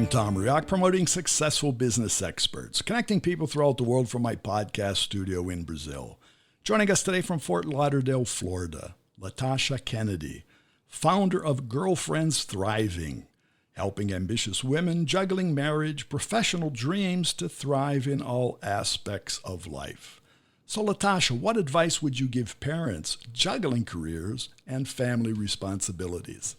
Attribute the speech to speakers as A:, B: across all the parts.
A: Tom Rioch, promoting successful business experts, connecting people throughout the world from my podcast studio in Brazil. Joining us today from Fort Lauderdale, Florida, Latasha Kennedy, founder of Girlfriends Thriving, helping ambitious women juggling marriage, professional dreams to thrive in all aspects of life. So Latasha, what advice would you give parents juggling careers and family responsibilities?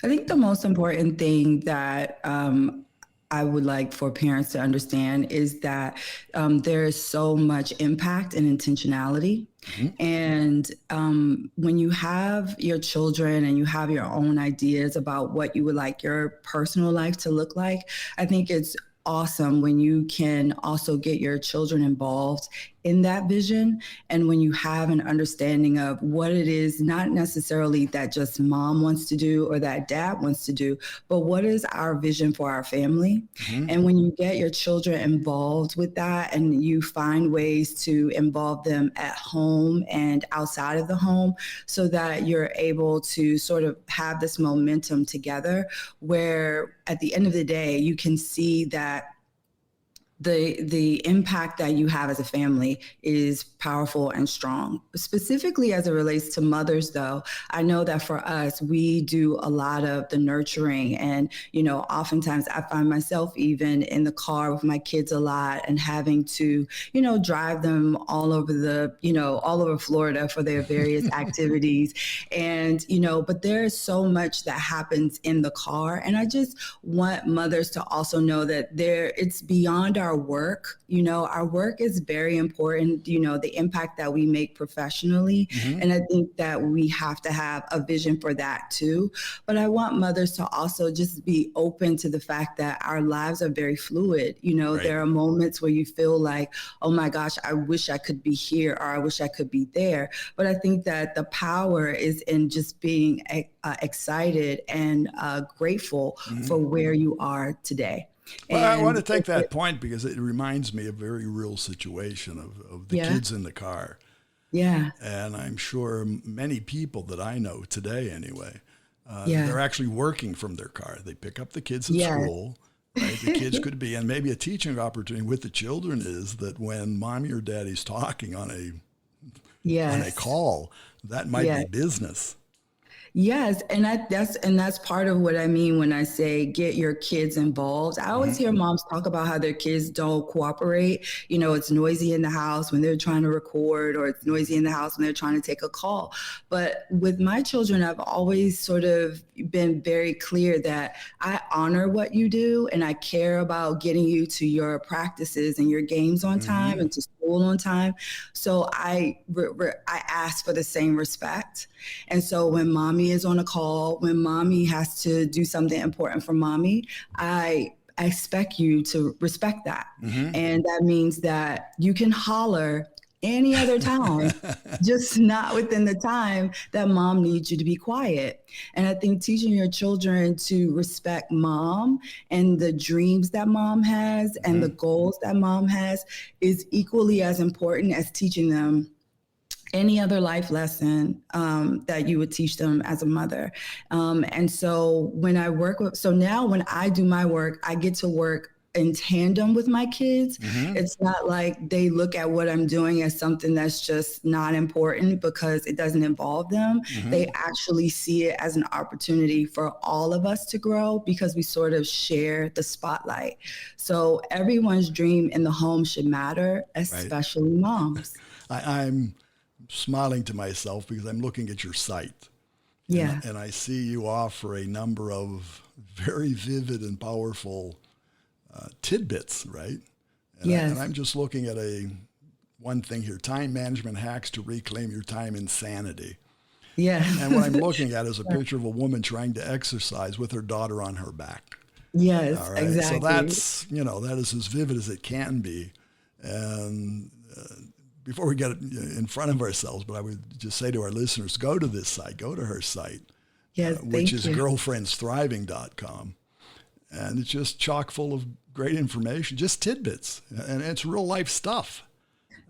B: I think the most important thing that I would like for parents to understand is that there is so much impact and intentionality. Mm-hmm. And when you have your children and you have your own ideas about what you would like your personal life to look like, I think it's awesome when you can also get your children involved in that vision. And when you have an understanding of what it is, not necessarily that just mom wants to do or that dad wants to do, but what is our vision for our family? Mm-hmm. And when you get your children involved with that and you find ways to involve them at home and outside of the home so that you're able to sort of have this momentum together where at the end of the day, you can see that the impact that you have as a family is powerful and strong. Specifically as it relates to mothers, though, I know that for us, we do a lot of the nurturing. And, you know, oftentimes I find myself even in the car with my kids a lot and having to, you know, drive them all over Florida for their various activities. And, you know, but there is so much that happens in the car. And I just want mothers to also know that it's beyond our work. You know, our work is very important, you know, the impact that we make professionally. Mm-hmm. And I think that we have to have a vision for that too. But I want mothers to also just be open to the fact that our lives are very fluid. You know, right. There are moments where you feel like, oh my gosh, I wish I could be here or I wish I could be there. But I think that the power is in just being excited and grateful mm-hmm. for where you are today.
A: Well, I want to take that point because it reminds me of a very real situation of the kids in the car.
B: Yeah.
A: And I'm sure many people that I know today anyway, they're actually working from their car. They pick up the kids at school. Right? The kids could be, and maybe a teaching opportunity with the children is that when mommy or daddy's talking on a call, that might be business.
B: Yes, and that's part of what I mean when I say get your kids involved. I always hear moms talk about how their kids don't cooperate. You know, it's noisy in the house when they're trying to record, or it's noisy in the house when they're trying to take a call. But with my children, I've always sort of been very clear that I honor what you do and I care about getting you to your practices and your games on time and to school on time. So I ask for the same respect. And so when mommy is on a call, when mommy has to do something important for mommy, I expect you to respect that. Mm-hmm. And that means that you can holler any other time, just not within the time that mom needs you to be quiet. And I think teaching your children to respect mom and the dreams that mom has and the goals that mom has is equally as important as teaching them any other life lesson that you would teach them as a mother. And so when now when I do my work, I get to work in tandem with my kids. Mm-hmm. It's not like they look at what I'm doing as something that's just not important because it doesn't involve them. Mm-hmm. They actually see it as an opportunity for all of us to grow because we sort of share the spotlight. So everyone's dream in the home should matter, especially moms.
A: I'm smiling to myself because I'm looking at your site.
B: Yeah.
A: And I see you offer a number of very vivid and powerful tidbits, right? And I'm just looking at one thing here, time management hacks to reclaim your time insanity.
B: Yeah.
A: And what I'm looking at is a picture of a woman trying to exercise with her daughter on her back.
B: Yes,
A: all right?
B: exactly.
A: So that's, that is as vivid as it can be. And before we get in front of ourselves, but I would just say to our listeners, go to this site, go to her site, which is girlfriendsthriving.com. And it's just chock full of great information, just tidbits. And it's real life stuff.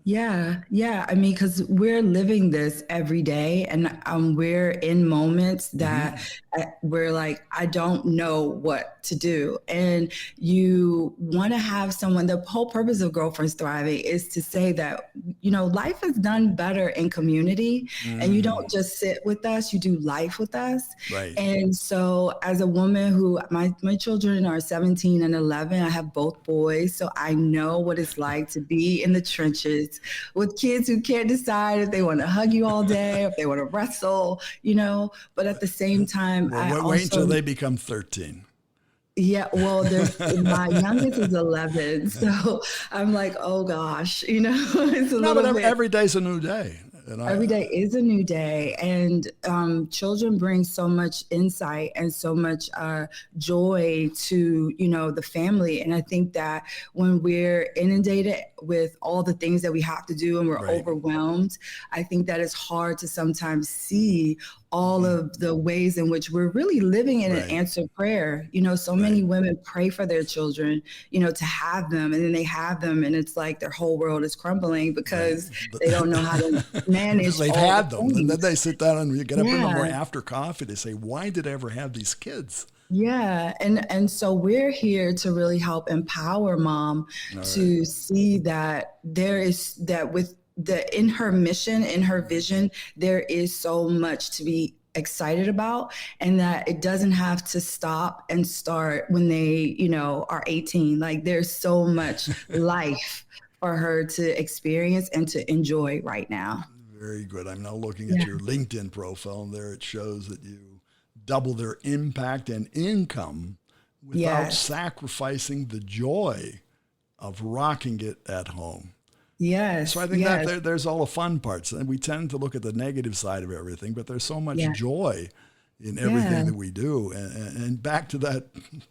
B: Yeah, yeah. I mean, because we're living this every day, and we're in moments that
A: Hmm.
B: we're like, I don't know what to do. And you want to have someone, the whole purpose of Girlfriends Thriving is to say that, life is done better in community, and you don't
A: Mm,
B: just sit with us, you do life with us.
A: right.
B: And so, as a woman who, my children are 17 and 11, I have both boys, so I know what it's like to be in the trenches with kids who can't decide if they want to hug you all day, if they want to wrestle, but at the same time,
A: Well,
B: I
A: wait until
B: also,
A: they become 13.
B: yeah, well, my youngest is 11. So I'm like, oh gosh, it's a
A: No, but
B: little bit.
A: every day's a new day. And
B: Every day is a new day, and children bring so much insight and so much joy to the family. And I think that when we're inundated with all the things that we have to do and we're
A: right.
B: overwhelmed, I think that it's hard to sometimes see all
A: Hmm.
B: of the ways in which we're really living in an
A: Right.
B: answered prayer. So
A: Right.
B: many women pray for their children, to have them, and then they have them, and it's like their whole world is crumbling
A: Right.
B: because
A: But
B: they don't know how to
A: because
B: manage
A: they've
B: all the
A: had them. And then
B: things.
A: they sit down and you get up in the
B: Yeah.
A: morning after coffee. They say, why did I ever have these kids?
B: Yeah. And so we're here to really help empower mom
A: All right.
B: to see that there is that with in her mission, in her vision, there is so much to be excited about, and that it doesn't have to stop and start when they, are 18. Like there's so much life for her to experience and to enjoy right now.
A: Very good. I'm now looking at
B: Yeah.
A: your LinkedIn profile, and there it shows that you double their impact and income without
B: Yes.
A: sacrificing the joy of rocking it at home. So I
B: Yes.
A: think that
B: Yes.
A: there's all the fun parts, and we tend to look at the negative side of everything, but there's so much
B: Yeah.
A: joy in everything
B: Yeah.
A: that we do. And back to that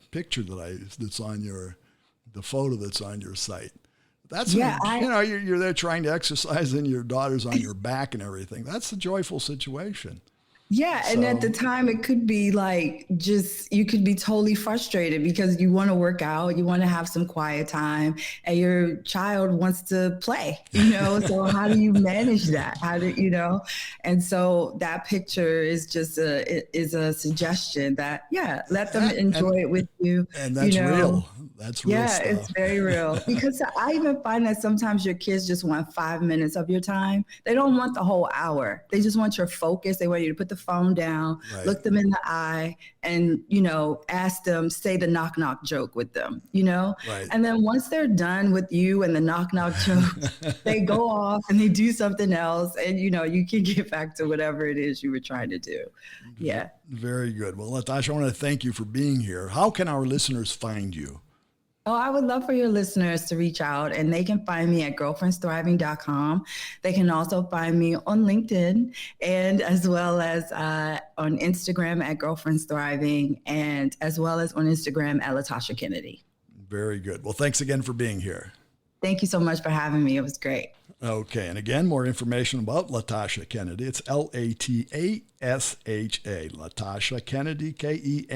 A: picture that's on the photo that's on your site. That's
B: Yeah.
A: you're there trying to exercise, and your daughter's on your back and everything. That's a joyful situation.
B: Yeah, and at the
A: So
B: time it could be like just you could be totally frustrated because you want to work out, you want to have some quiet time, and your child wants to play, So how do you manage that? How do And so that picture is just a suggestion that let them
A: and
B: enjoy it with you,
A: and
B: you
A: that's
B: know.
A: real. That's real
B: Yeah, it's
A: stuff.
B: very real because I even find that sometimes your kids just want 5 minutes of your time. They don't want the whole hour. They just want your focus. They want you to put the phone down,
A: Right.
B: look them in the eye, and, ask them, say the knock knock joke with them,
A: Right.
B: And then once they're done with you and the knock knock jokes, they go off and they do something else. And, you can get back to whatever it is you were trying to do. Yeah.
A: Very good. Well, Latasha, I want to thank you for being here. How can our listeners find you?
B: Oh, I would love for your listeners to reach out, and they can find me at girlfriendsthriving.com. They can also find me on LinkedIn, and as well as on Instagram at Girlfriends Thriving, and as well as on Instagram at Latasha Kennedy.
A: Very good. Well, thanks again for being here.
B: Thank you so much for having me. It was great.
A: Okay, and again, more information about Latasha Kennedy. It's Latasha, Latasha Kennedy, Kennedy.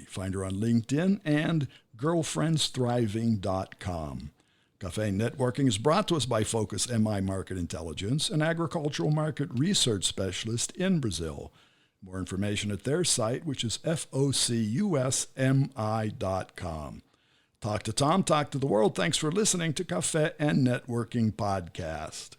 A: Find her on LinkedIn and girlfriendsthriving.com. Cafe Networking is brought to us by Focus MI Market Intelligence, an agricultural market research specialist in Brazil. More information at their site, which is focusmi.com. Talk to Tom, talk to the world. Thanks for listening to Cafe and Networking Podcast.